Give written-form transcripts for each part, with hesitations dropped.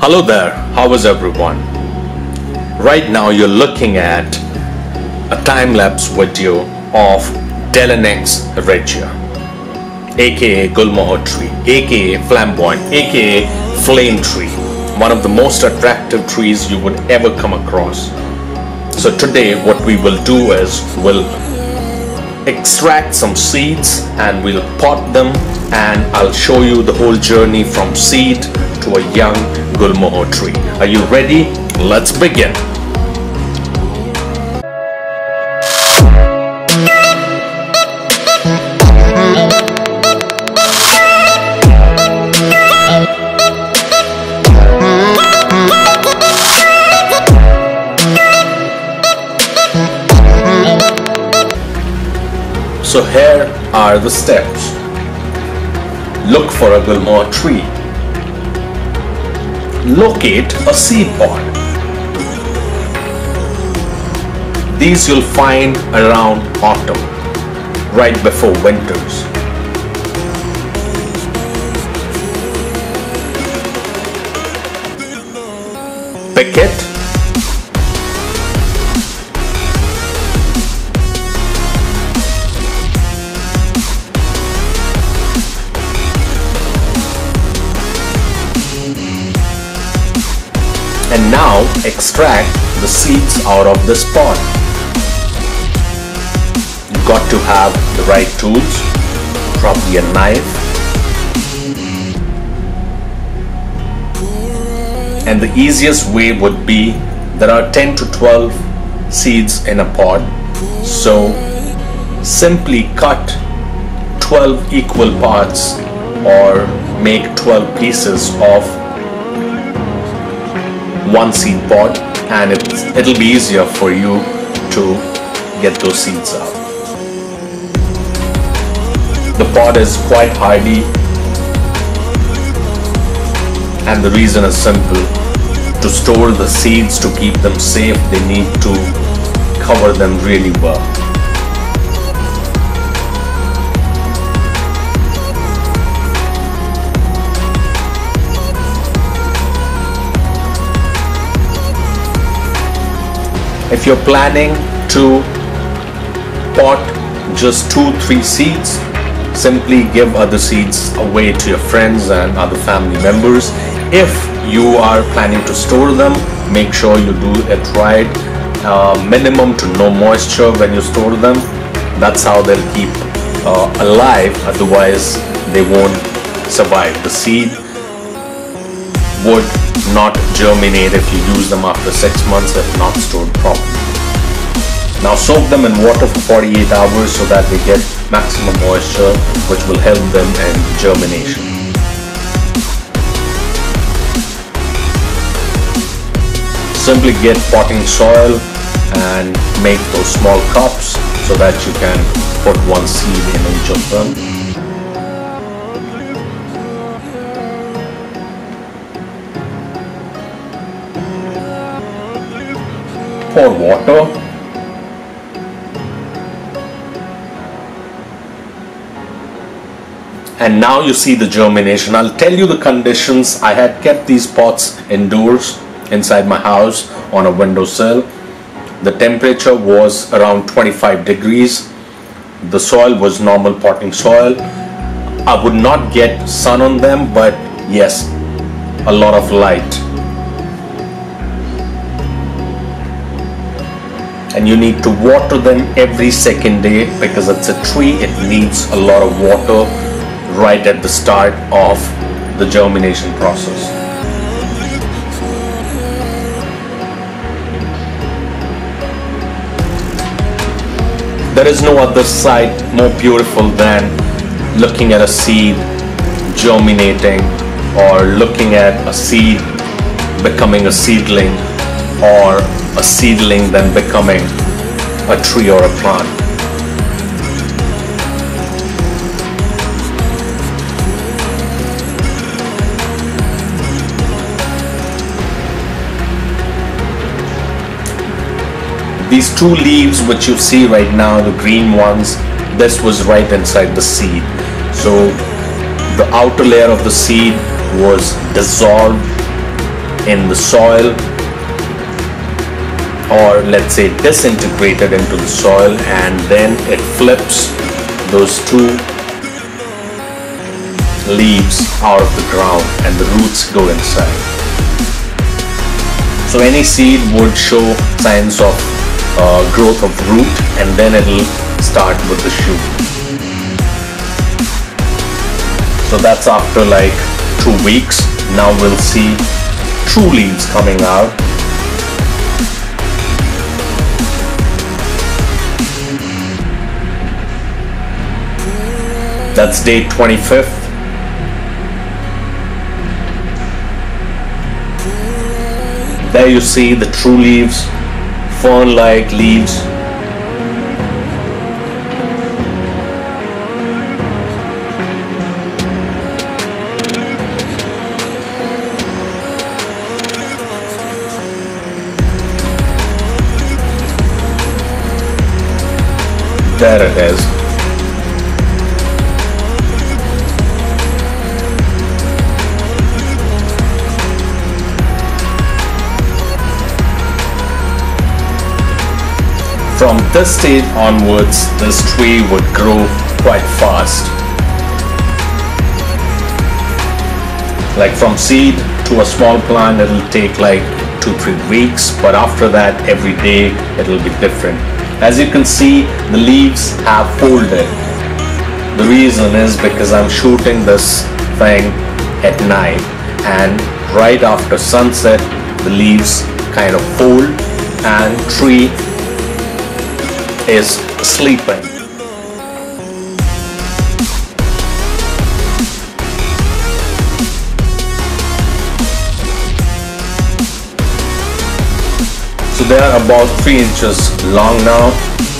Hello there, how is everyone? Right now you're looking at a time-lapse video of Delonix regia, aka Gulmohar tree, aka Flamboyant, aka flame tree, one of the most attractive trees you would ever come across. So today what we will do is we'll extract some seeds and we'll pot them, and I'll show you the whole journey from seed to a young Gulmohar tree. Are you ready? Let's begin. So here are the steps. Look for a Gulmohar tree. Locate a seed pod. These you'll find around autumn, right before winters. Pick it. And now extract the seeds out of this pod. You've got to have the right tools, probably a knife. And the easiest way would be, there are 10 to 12 seeds in a pod. So simply cut 12 equal parts or make 12 pieces of one seed pod, and it'll be easier for you to get those seeds out. The pod is quite hardy, and the reason is simple. To store the seeds, to keep them safe, they need to cover them really well. If you're planning to pot just 2-3 seeds, simply give other seeds away to your friends and other family members. If you are planning to store them, make sure you do it right. Minimum to no moisture when you store them. That's how they'll keep alive, otherwise they won't survive. The seed would not germinate if you use them after 6 months if not stored properly. Now soak them in water for 48 hours so that they get maximum moisture, which will help them in germination. Simply get potting soil and make those small cups so that you can put one seed in each of them. Pour water. And now you see the germination. I'll tell you the conditions. I had kept these pots indoors inside my house on a windowsill. The temperature was around 25 degrees. The soil was normal potting soil. I would not get sun on them, but yes, a lot of light. And you need to water them every second day because it's a tree. It needs a lot of water right at the start of the germination process. There is no other sight more beautiful than looking at a seed germinating, or looking at a seed becoming a seedling, or a seedling then becoming a tree or a plant. These two leaves which you see right now, the green ones, this was right inside the seed. So the outer layer of the seed was dissolved in the soil, or let's say disintegrated into the soil, and then it flips those two leaves out of the ground and the roots go inside. So any seed would show signs of growth of root, and then it'll start with the shoot. So that's after like 2 weeks. Now we'll see true leaves coming out. That's day 25th. There you see the true leaves, fern-like leaves. There it is. From this stage onwards, this tree would grow quite fast. Like from seed to a small plant, it'll take like 2-3 weeks, but after that, every day it'll be different. As you can see, the leaves have folded. The reason is because I'm shooting this thing at night, and right after sunset, the leaves kind of fold and tree is sleeping. So they are about 3 inches long now,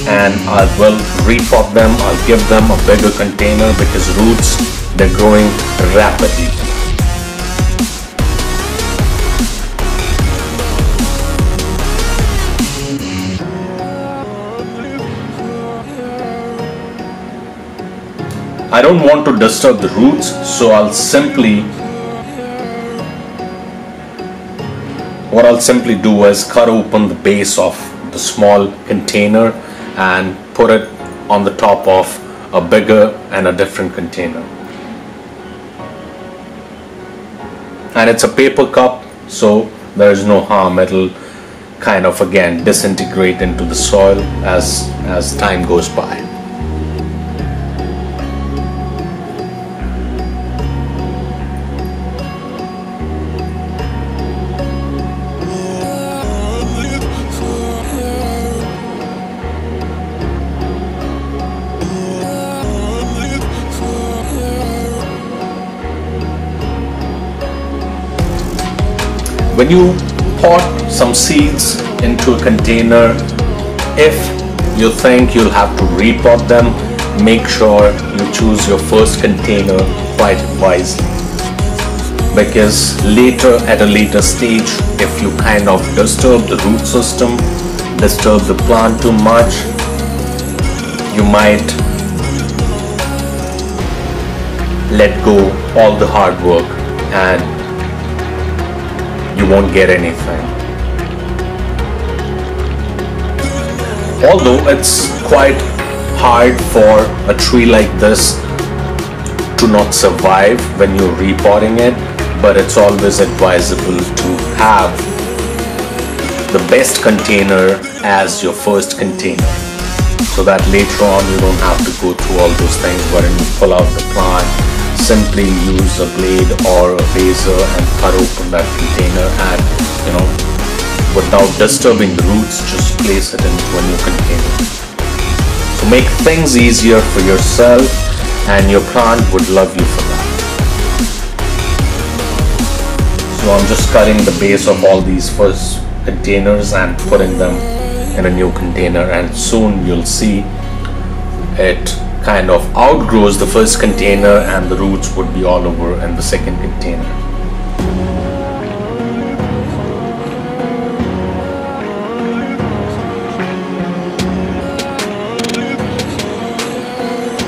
and I will repot them. I'll give them a bigger container because roots, they're growing rapidly. I don't want to disturb the roots, so what I'll simply do is cut open the base of the small container and put it on the top of a bigger and a different container. And it's a paper cup, so there is no harm. It'll kind of again disintegrate into the soil as time goes by. When you pot some seeds into a container, if you think you'll have to repot them, make sure you choose your first container quite wisely. Because at a later stage, if you kind of disturb the root system, disturb the plant too much, you might let go all the hard work and you won't get anything. Although it's quite hard for a tree like this to not survive when you're repotting it, but it's always advisable to have the best container as your first container, so that later on you don't have to go through all those things wherein you pull out the plant. Simply use a blade or a razor and cut open that container, and without disturbing the roots, just place it into a new container. So make things easier for yourself, and your plant would love you for that. So I'm just cutting the base of all these first containers and putting them in a new container, and soon you'll see it kind of outgrows the first container and the roots would be all over in the second container.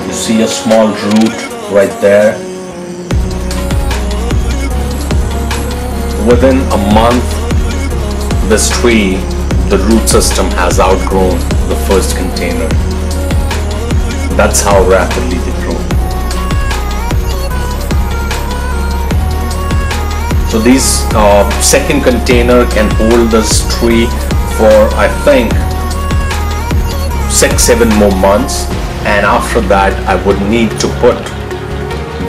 You see a small root right there. within a month, this tree, the root system has outgrown the first container. That's how rapidly they grow. So this second container can hold this tree for, I think, 6-7 more months, and after that I would need to put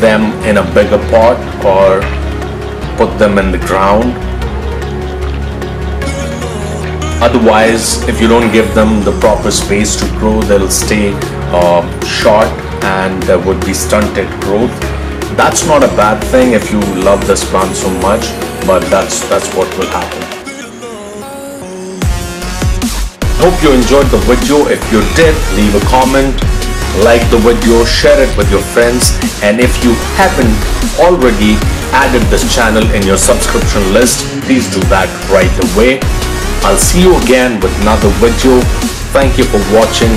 them in a bigger pot or put them in the ground. Otherwise, if you don't give them the proper space to grow, they'll stay short and there would be stunted growth. That's not a bad thing if you love this plant so much, but that's what will happen. Hope you enjoyed the video. If you did, leave a comment, like the video, share it with your friends, and if you haven't already added this channel in your subscription list, please do that right away. I'll see you again with another video. Thank you for watching.